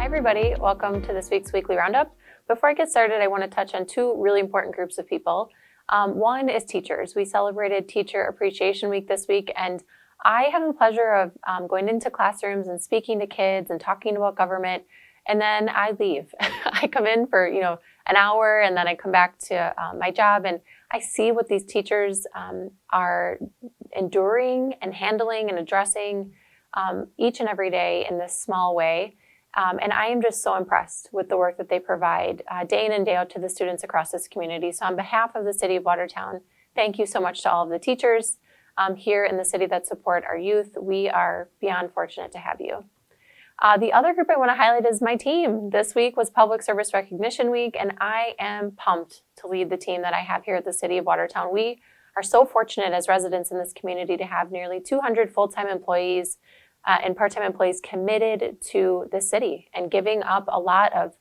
everybody, welcome to this week's Weekly Roundup. Before I get started, I want to touch on two really important groups of people. One is teachers. We celebrated Teacher Appreciation Week this week, and I have the pleasure of going into classrooms and speaking to kids and talking about government, and then I leave. I come in for an hour, and then I come back to my job, and I see what these teachers are enduring and handling and addressing each and every day in this small way. And I am just so impressed with the work that they provide day in and day out to the students across this community. So on behalf of the City of Watertown, thank you so much to all of the teachers here in the city that support our youth. We are beyond fortunate to have you. The other group I want to highlight is my team. This week was Public Service Recognition Week, and I am pumped to lead the team that I have here at the City of Watertown. We are so fortunate as residents in this community to have nearly 200 full-time employees and part-time employees committed to the city and giving up a lot of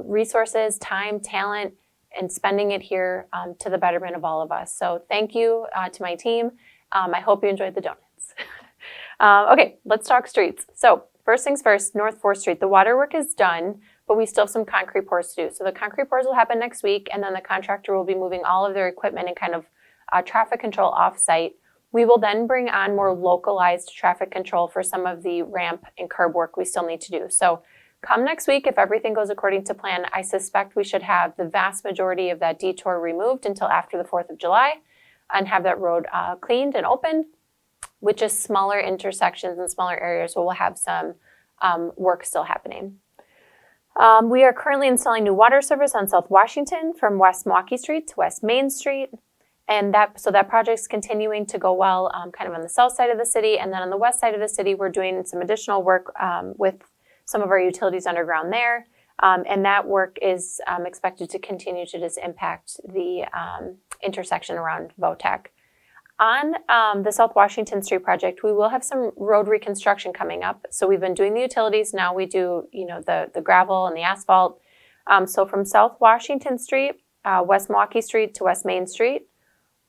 resources, time, talent, and spending it here to the betterment of all of us. So thank you to my team. I hope you enjoyed the donuts. Okay, let's talk streets. So first things first, North 4th Street. The water work is done, but we still have some concrete pours to do. So the concrete pours will happen next week, and then the contractor will be moving all of their equipment and kind of traffic control off-site. We will then bring on more localized traffic control for some of the ramp and curb work we still need to do. So come next week, if everything goes according to plan, I suspect we should have the vast majority of that detour removed until after the 4th of July and have that road cleaned and opened, with just smaller intersections and smaller areas where we'll have some work still happening. We are currently installing new water service on South Washington from West Milwaukee Street to West Main Street. And that project's continuing to go well kind of on the south side of the city. And then on the west side of the city, we're doing some additional work with some of our utilities underground there. And that work is expected to continue to just impact the intersection around VOTEC. On the South Washington Street project, we will have some road reconstruction coming up. So we've been doing the utilities. Now we do, the gravel and the asphalt. So from South Washington Street, West Milwaukee Street to West Main Street,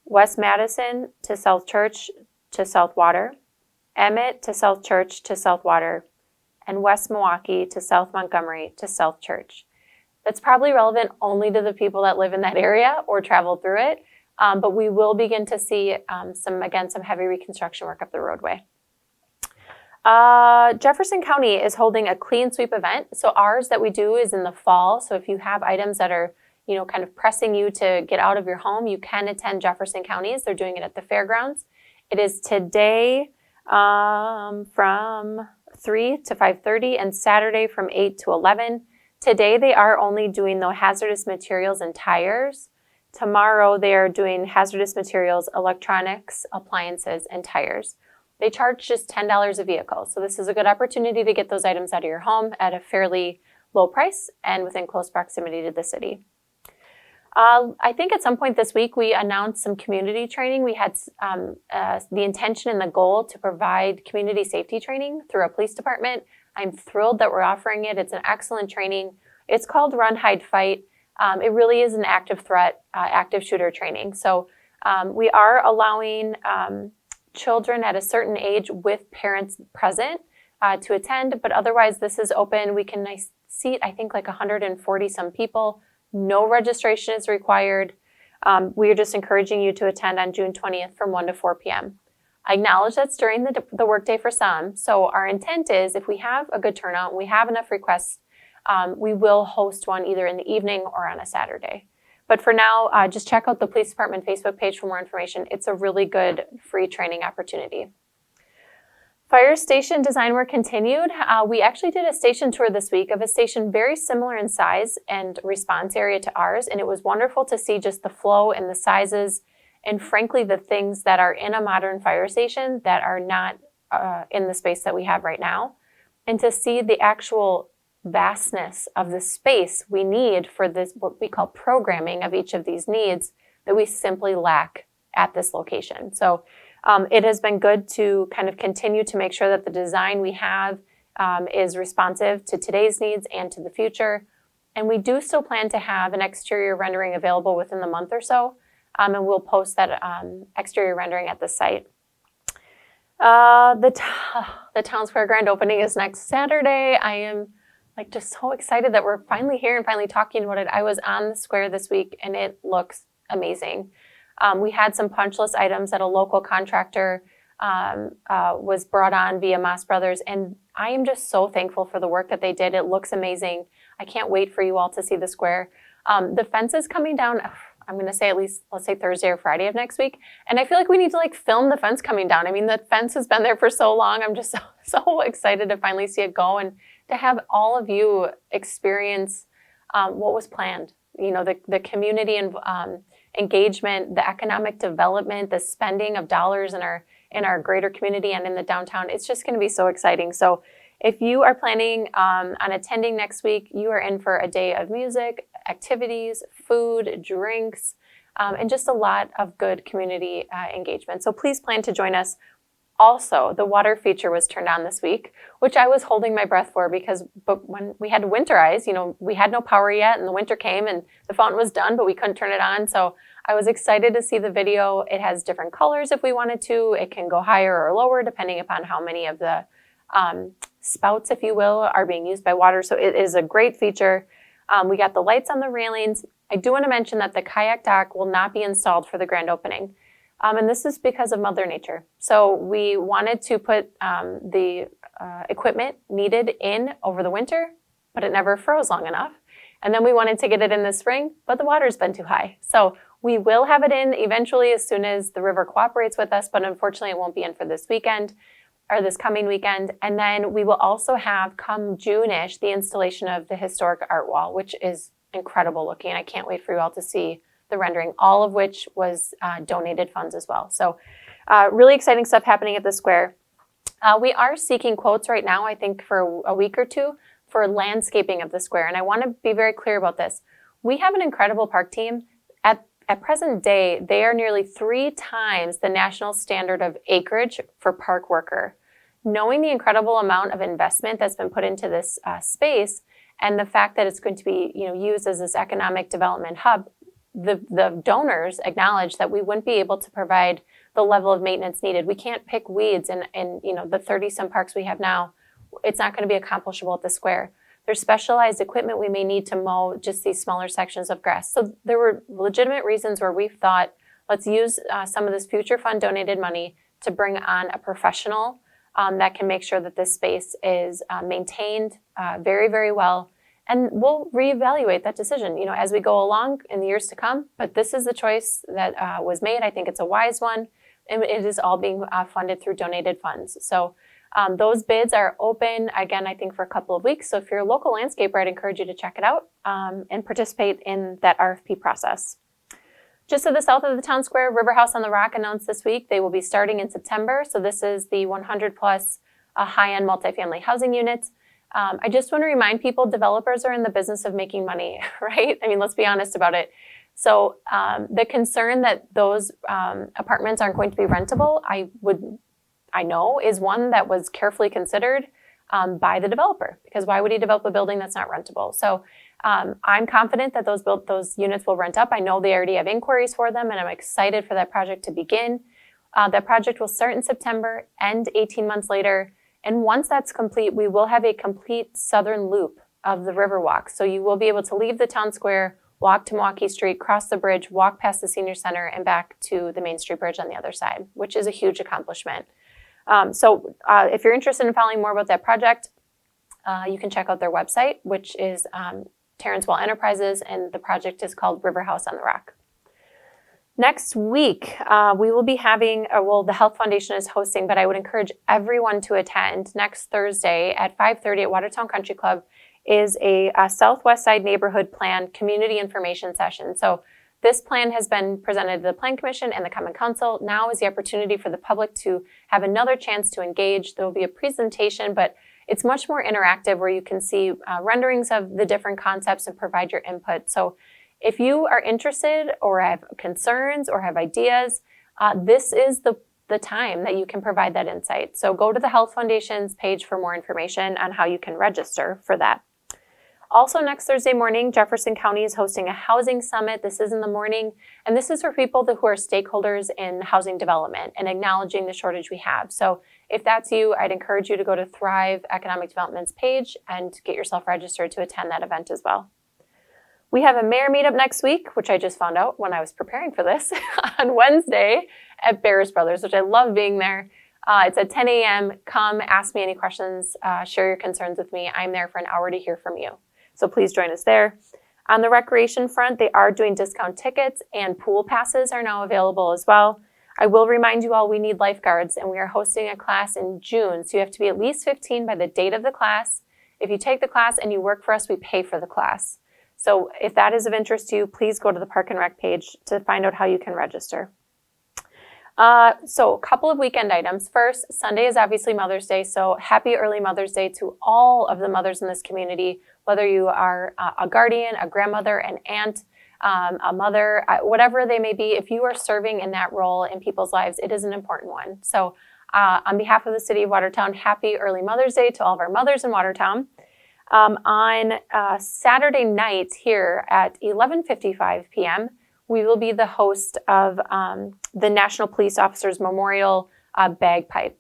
West Madison to South Church to South Water, Emmett to South Church to South Water, and West Milwaukee to South Montgomery to South Church. That's probably relevant only to the people that live in that area or travel through it, but we will begin to see some heavy reconstruction work up the roadway. Jefferson County is holding a clean sweep event. So ours that we do is in the fall. So if you have items that are kind of pressing you to get out of your home, you can attend Jefferson County's. They're doing it at the fairgrounds. It is today from 3 to 5:30 and Saturday from 8 to 11. Today they are only doing the hazardous materials and tires. Tomorrow they are doing hazardous materials, electronics, appliances, and tires. They charge just $10 a vehicle. So this is a good opportunity to get those items out of your home at a fairly low price and within close proximity to the city. I think at some point this week we announced some community training. We had the intention and the goal to provide community safety training through a police department. I'm thrilled that we're offering it. It's an excellent training. It's called Run, Hide, Fight. It really is an active threat, active shooter training. So we are allowing children at a certain age with parents present to attend, but otherwise this is open. We can seat, I think, like 140 some people. No registration is required. We are just encouraging you to attend on June 20th from 1 to 4 p.m. I acknowledge that's during the workday for some. So our intent is if we have a good turnout and we have enough requests, we will host one either in the evening or on a Saturday. But for now, just check out the Police Department Facebook page for more information. It's a really good free training opportunity. Fire station design work continued. We actually did a station tour this week of a station very similar in size and response area to ours, and it was wonderful to see just the flow and the sizes and frankly the things that are in a modern fire station that are not in the space that we have right now, and to see the actual vastness of the space we need for this, what we call programming of each of these needs that we simply lack at this location. So it has been good to kind of continue to make sure that the design we have is responsive to today's needs and to the future. And we do still plan to have an exterior rendering available within the month or so, and we'll post that exterior rendering at the site. The Town Square grand opening is next Saturday. I am like just so excited that we're finally here and finally talking about it. I was on the square this week and it looks amazing. We had some punch list items that a local contractor was brought on via Moss Brothers, and I am just so thankful for the work that they did. It looks amazing. I can't wait for you all to see the square. The fence is coming down, I'm going to say at least, let's say Thursday or Friday of next week. And I feel like we need to like film the fence coming down. I mean, the fence has been there for so long. I'm just so excited to finally see it go and to have all of you experience what was planned. You know, the community and engagement, the economic development, the spending of dollars in our greater community and in the downtown. It's just going to be so exciting. So if you are planning on attending next week, you are in for a day of music, activities, food, drinks, and just a lot of good community engagement. So please plan to join us. Also, the water feature was turned on this week, which I was holding my breath for because when we had to winterize, you know, we had no power yet and the winter came and the fountain was done, but we couldn't turn it on. So I was excited to see the video. It has different colors if we wanted to. It can go higher or lower depending upon how many of the spouts, if you will, are being used by water. So it is a great feature. We got the lights on the railings. I do want to mention that the kayak dock will not be installed for the grand opening. And this is because of Mother Nature. So we wanted to put the equipment needed in over the winter, but it never froze long enough. And then we wanted to get it in the spring, but the water's been too high. So we will have it in eventually as soon as the river cooperates with us, but unfortunately it won't be in for this weekend or this coming weekend. And then we will also have, come June-ish, the installation of the historic art wall, which is incredible looking. I can't wait for you all to see the rendering, all of which was donated funds as well. So really exciting stuff happening at the square. We are seeking quotes right now, I think for a week or two, for landscaping of the square. And I want to be very clear about this. We have an incredible park team. At present day, they are nearly 3 times the national standard of acreage for park worker. Knowing the incredible amount of investment that's been put into this space and the fact that it's going to be used as this economic development hub, the donors acknowledge that we wouldn't be able to provide the level of maintenance needed. We can't pick weeds in the 30-some parks we have now. It's not going to be accomplishable at the square. There's specialized equipment we may need to mow just these smaller sections of grass. So there were legitimate reasons where we've thought, let's use some of this future fund donated money to bring on a professional that can make sure that this space is maintained very, very well. And we'll reevaluate that decision, as we go along in the years to come. But this is the choice that was made. I think it's a wise one. And it is all being funded through donated funds. So those bids are open, again, I think for a couple of weeks. So if you're a local landscaper, I'd encourage you to check it out and participate in that RFP process. Just to the south of the town square, Riverhouse on the Rock announced this week they will be starting in September. So this is the 100 plus high-end multifamily housing units. I just want to remind people, developers are in the business of making money, right? I mean, let's be honest about it. So the concern that those apartments aren't going to be rentable, I know is one that was carefully considered by the developer, because why would he develop a building that's not rentable? So I'm confident that those units will rent up. I know they already have inquiries for them, and I'm excited for that project to begin. That project will start in September, end 18 months later. And once that's complete, we will have a complete southern loop of the Riverwalk. So you will be able to leave the town square, walk to Milwaukee Street, cross the bridge, walk past the senior center, and back to the Main Street Bridge on the other side, which is a huge accomplishment. So if you're interested in following more about that project, you can check out their website, which is Terrence Wall Enterprises, and the project is called Riverhouse on the Rock. Next week, we will be having, the Health Foundation is hosting, but I would encourage everyone to attend. Next Thursday at 5:30 at Watertown Country Club is a Southwest Side Neighborhood Plan Community Information Session. So this plan has been presented to the Plan Commission and the Common Council. Now is the opportunity for the public to have another chance to engage. There will be a presentation, but it's much more interactive where you can see renderings of the different concepts and provide your input. So if you are interested or have concerns or have ideas, this is the time that you can provide that insight. So go to the Health Foundation's page for more information on how you can register for that. Also, next Thursday morning, Jefferson County is hosting a housing summit. This is in the morning, and this is for people who are stakeholders in housing development and acknowledging the shortage we have. So if that's you, I'd encourage you to go to Thrive Economic Development's page and get yourself registered to attend that event as well. We have a mayor meetup next week, which I just found out when I was preparing for this, on Wednesday at Barris Brothers, which I love being there. It's at 10 a.m. Come, ask me any questions, share your concerns with me. I'm there for an hour to hear from you. So please join us there. On the recreation front, they are doing discount tickets and pool passes are now available as well. I will remind you all we need lifeguards, and we are hosting a class in June. So you have to be at least 15 by the date of the class. If you take the class and you work for us, we pay for the class. So if that is of interest to you, please go to the Park and Rec page to find out how you can register. So a couple of weekend items. First, Sunday is obviously Mother's Day, so happy early Mother's Day to all of the mothers in this community, whether you are a guardian, a grandmother, an aunt, a mother, whatever they may be. If you are serving in that role in people's lives, it is an important one. So on behalf of the City of Watertown, happy early Mother's Day to all of our mothers in Watertown. On Saturday night here at 11:55 p.m., we will be the host of the National Police Officers Memorial Bagpipe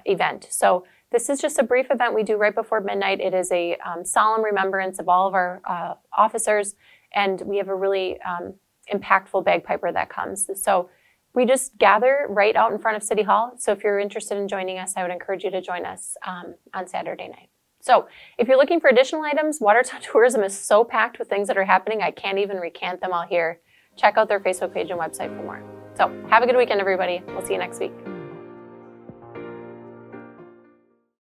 event. So this is just a brief event we do right before midnight. It is a solemn remembrance of all of our officers, and we have a really impactful bagpiper that comes. So we just gather right out in front of City Hall. So if you're interested in joining us, I would encourage you to join us on Saturday night. So if you're looking for additional items, Watertown Tourism is so packed with things that are happening, I can't even recant them all here. Check out their Facebook page and website for more. So have a good weekend, everybody. We'll see you next week.